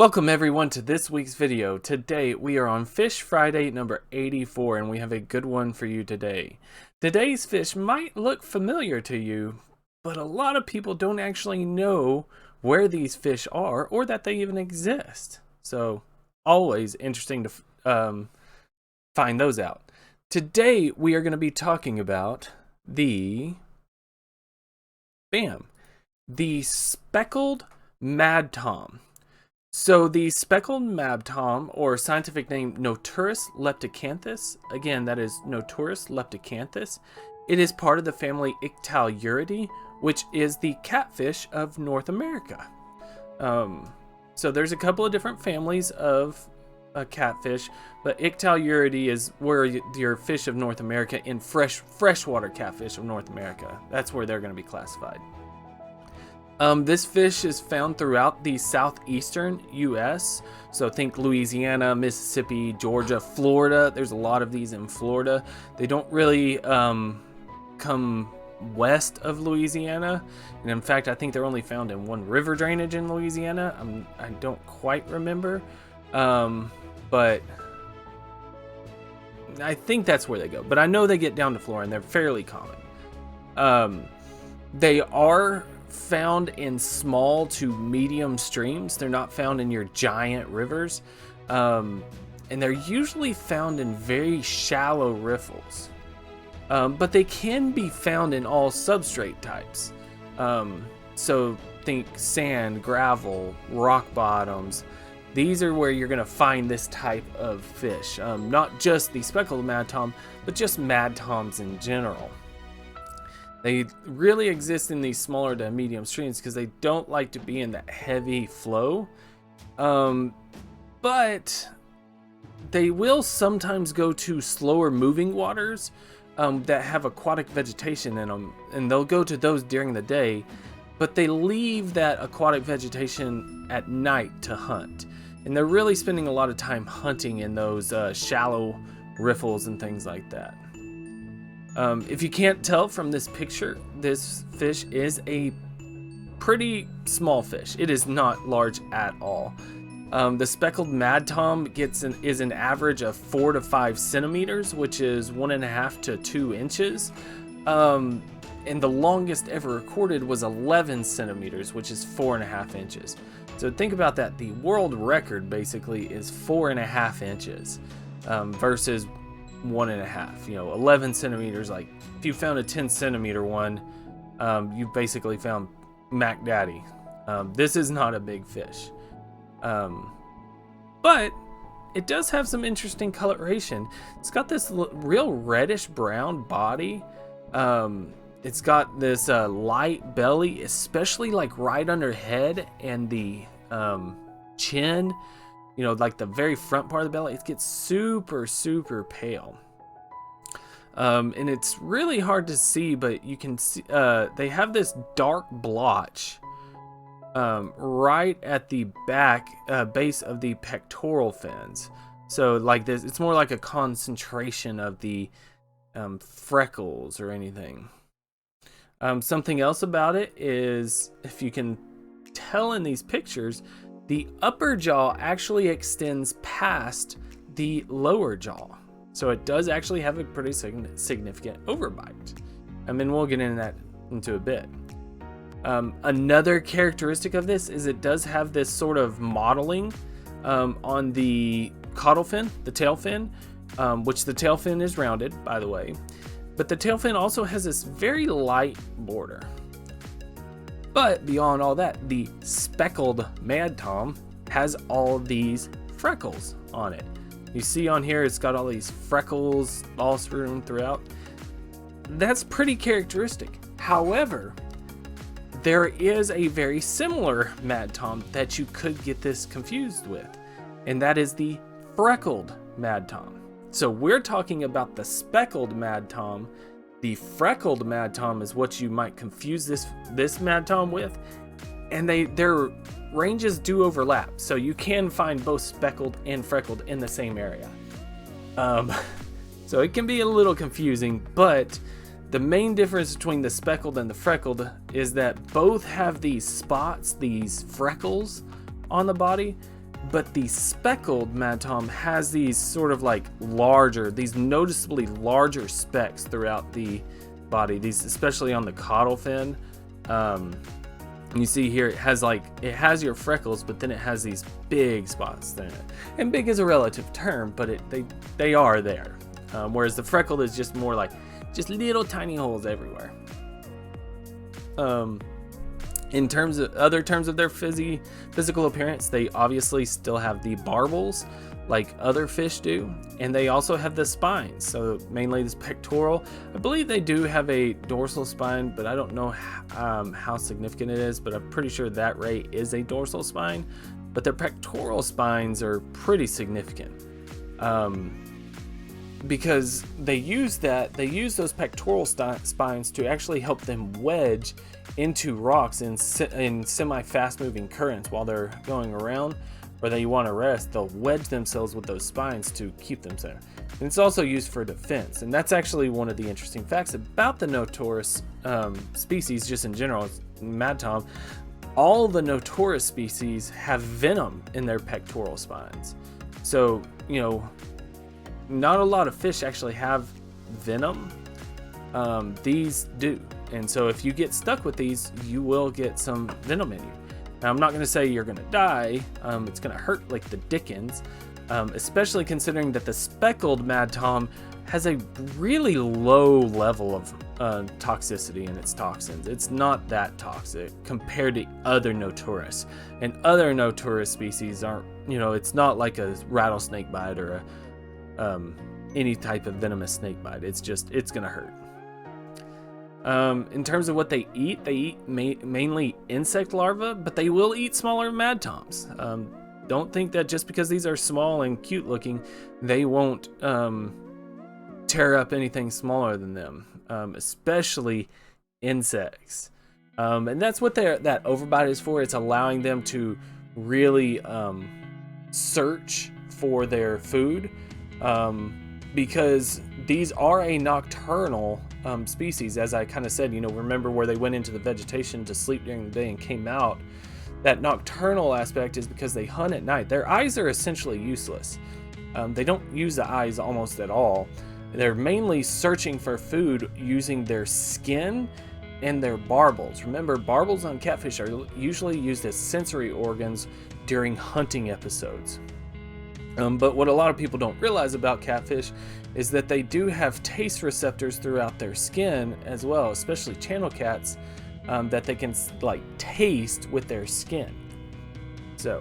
Welcome everyone to this week's video. Today we are on Fish Friday number 84 and we have a good one for you today. Today's fish might look familiar to you, but a lot of people don't actually know where these fish are or that they even exist. So always interesting to find those out. Today we are going to be talking about the speckled Madtom. So the speckled Madtom, or scientific name Noturus leptocanthus, again that is Noturus leptocanthus, it is part of the family Ictaluridae, which is the catfish of North America. So there's a couple of different families of catfish, but Ictaluridae is where your fish of North America in freshwater catfish of North America. That's where they're going to be classified. This fish is found throughout the southeastern U.S. So think Louisiana, Mississippi, Georgia, Florida. There's a lot of these in Florida. They don't really come west of Louisiana. And in fact, I think they're only found in one river drainage in Louisiana. I don't quite remember. But I think that's where they go. But I know they get down to Florida and they're fairly common. They are found in small to medium streams. They're not found in your giant rivers, and they're usually found in very shallow riffles, but they can be found in all substrate types. So think sand, gravel, rock bottoms. These are where you're going to find this type of fish, not just the speckled Madtom, but just Madtoms in general. They really exist in these smaller to medium streams because they don't like to be in that heavy flow. But they will sometimes go to slower moving waters that have aquatic vegetation in them, and they'll go to those during the day, but they leave that aquatic vegetation at night to hunt. And they're really spending a lot of time hunting in those shallow riffles and things like that. If you can't tell from this picture, this fish is a pretty small fish. It is not large at all. The speckled Madtom is an average of 4 to 5 centimeters, which is 1.5 to 2 inches. And the longest ever recorded was 11 centimeters, which is 4.5 inches. So think about that. The world record basically is 4.5 inches versus 1.5. 11 centimeters. Like if you found a 10 centimeter one, you basically found Mac Daddy. This is not a big fish, but it does have some interesting coloration. It's got this real reddish brown body. It's got this light belly, especially like right under head and the chin. Like the very front part of the belly, it gets super pale. And it's really hard to see, but you can see they have this dark blotch right at the back base of the pectoral fins. So like this, it's more like a concentration of the freckles or anything. Something else about it is, if you can tell in these pictures, the upper jaw actually extends past the lower jaw. So it does actually have a pretty significant overbite. And we'll get into that into a bit. Another characteristic of this is it does have this sort of mottling on the caudal fin, the tail fin, which the tail fin is rounded, by the way. But the tail fin also has this very light border. But beyond all that, the speckled Madtom has all these freckles on it. You see on here, it's got all these freckles all strewn throughout. That's pretty characteristic. However, there is a very similar Madtom that you could get this confused with, and that is the freckled Madtom. So we're talking about the speckled Madtom. The freckled Madtom is what you might confuse this Madtom with, and their ranges do overlap, so you can find both speckled and freckled in the same area. So it can be a little confusing, but the main difference between the speckled and the freckled is that both have these spots, these freckles on the body, But the speckled Madtom has these sort of like larger, these noticeably larger specks throughout the body, these especially on the caudal fin. You see here it has your freckles, but then it has these big spots in it. And big is a relative term, but they are there. Whereas the freckled is just more like just little tiny holes everywhere. In terms of other terms of their physical appearance, they obviously still have the barbels like other fish do, and they also have the spines. So mainly this pectoral. I believe they do have a dorsal spine, but I don't know how significant it is, but I'm pretty sure that ray is a dorsal spine. But their pectoral spines are pretty significant. Because they use those pectoral spines to actually help them wedge into rocks in semi-fast moving currents while they're going around, or they want to rest. They'll wedge themselves with those spines to keep them there. And it's also used for defense, and that's actually one of the interesting facts about the Notoris species, just in general. Madtom, all the Notoris species have venom in their pectoral spines. So, you know, not a lot of fish actually have venom. These do. And so if you get stuck with these, you will get some venom in you. Now, I'm not going to say you're going to die. It's going to hurt like the dickens, especially considering that the speckled Madtom has a really low level of toxicity in its toxins. It's not that toxic compared to other Notoris. And other Notoris species aren't, you know, it's not like a rattlesnake bite or any type of venomous snake bite. It's going to hurt. In terms of what they eat mainly insect larvae, but they will eat smaller Madtoms. Don't think that just because these are small and cute looking, they won't tear up anything smaller than them, especially insects. And that's what that overbite is for. It's allowing them to really search for their food, because these are a nocturnal species. As I kind of said, you know, remember where they went into the vegetation to sleep during the day and came out. That nocturnal aspect is because they hunt at night. Their eyes are essentially useless. They don't use the eyes almost at all. They're mainly searching for food using their skin and their barbels. Remember, barbels on catfish are usually used as sensory organs during hunting episodes. But what a lot of people don't realize about catfish is that they do have taste receptors throughout their skin as well, especially channel cats, that they can like taste with their skin. So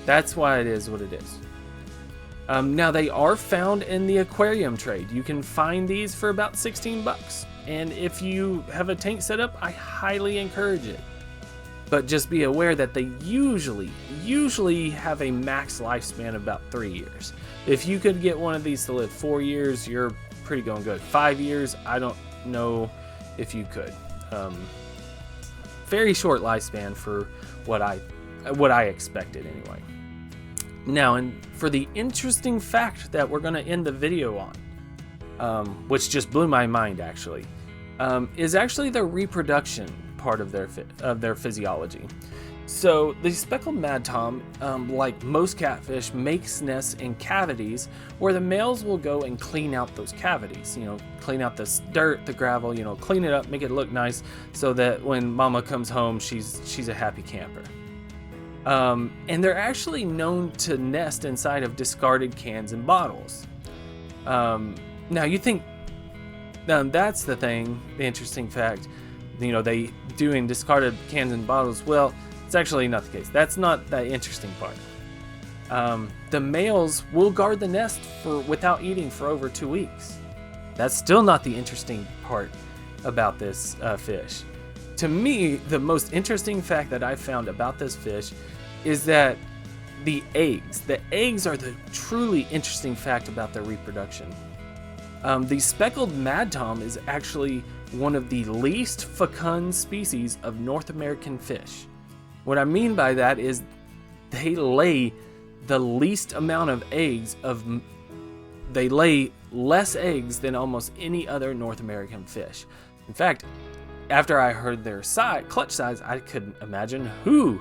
that's why it is what it is. Now they are found in the aquarium trade. You can find these for about 16 bucks. And if you have a tank set up, I highly encourage it. But just be aware that they usually have a max lifespan of about 3 years. If you could get one of these to live 4 years, you're pretty going good. 5 years, I don't know if you could. Very short lifespan for what I expected anyway. Now, and for the interesting fact that we're going to end the video on, which just blew my mind actually, is actually the reproduction part of their physiology. So the speckled Madtom, like most catfish, makes nests in cavities where the males will go and clean out those cavities. You know, clean out the dirt, the gravel. You know, clean it up, make it look nice, so that when mama comes home, she's a happy camper. And they're actually known to nest inside of discarded cans and bottles. Now you think, that's the thing, the interesting fact. You know, they do in discarded cans and bottles. Well, it's actually not the case. That's not the interesting part. The males will guard the nest without eating for over 2 weeks. That's still not the interesting part about this fish. To me, the most interesting fact that I found about this fish is that the eggs are the truly interesting fact about their reproduction. The speckled Madtom is actually one of the least fecund species of North American fish. What I mean by that is they lay the least amount of eggs they lay less eggs than almost any other North American fish. In fact, after I heard their clutch size, I couldn't imagine who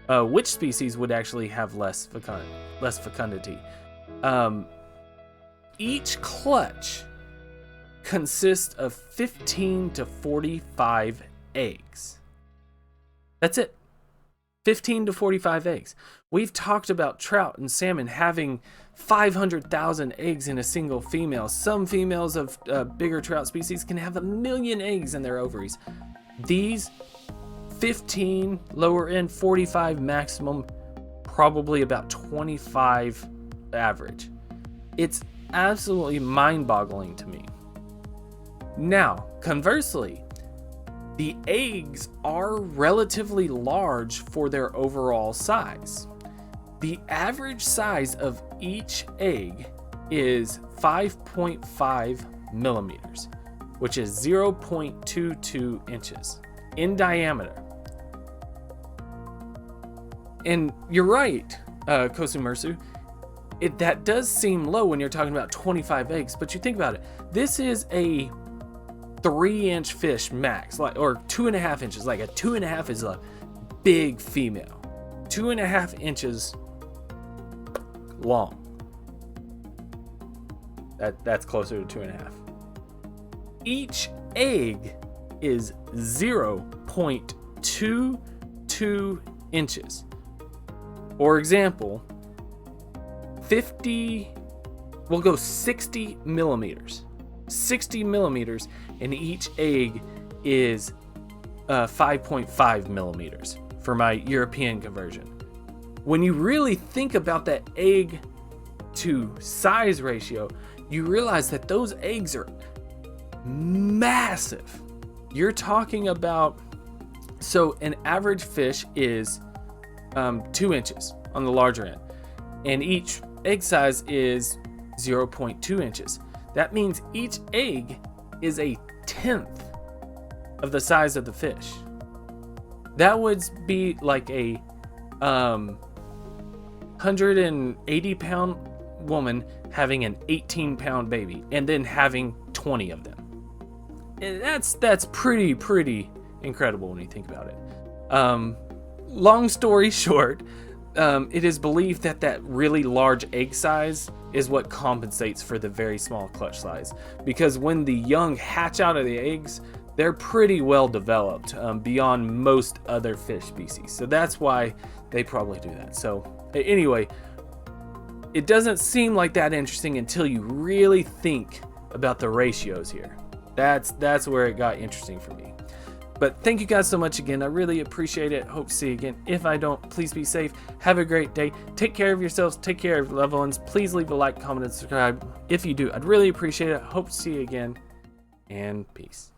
which species would actually have less fecundity. Each clutch consists of 15 to 45 eggs. That's it. 15 to 45 eggs. We've talked about trout and salmon having 500,000 eggs in a single female. Some females of bigger trout species can have 1 million eggs in their ovaries. These 15 lower end, 45 maximum, probably about 25 average. It's absolutely mind-boggling to me. Now, conversely, the eggs are relatively large for their overall size. The average size of each egg is 5.5 millimeters, which is 0.22 inches in diameter. And you're right, Kosumersu, that does seem low when you're talking about 25 eggs, but you think about it, this is a 3-inch fish max, or 2.5 inches. Like a 2.5 is a big female, 2.5 inches long. That's closer to 2.5. Each egg is 0.22 inches. For example, we'll go 60 millimeters. 60 millimeters, and each egg is 5.5 millimeters for my European conversion. When you really think about that egg to size ratio, you realize that those eggs are massive. You're talking about, so an average fish is 2 inches on the larger end, and each egg size is 0.2 inches. That means each egg is 1/10 of the size of the fish. That would be like a 180-pound woman having an 18-pound baby and then having 20 of them. And that's pretty incredible when you think about it. Long story short, it is believed that really large egg size is what compensates for the very small clutch size, because when the young hatch out of the eggs, they're pretty well developed beyond most other fish species. So that's why they probably do that. So anyway, it doesn't seem like that interesting until you really think about the ratios here. That's where it got interesting for me. But thank you guys so much again. I really appreciate it. Hope to see you again. If I don't, please be safe. Have a great day. Take care of yourselves. Take care of loved ones. Please leave a like, comment, and subscribe. If you do, I'd really appreciate it. Hope to see you again. And peace.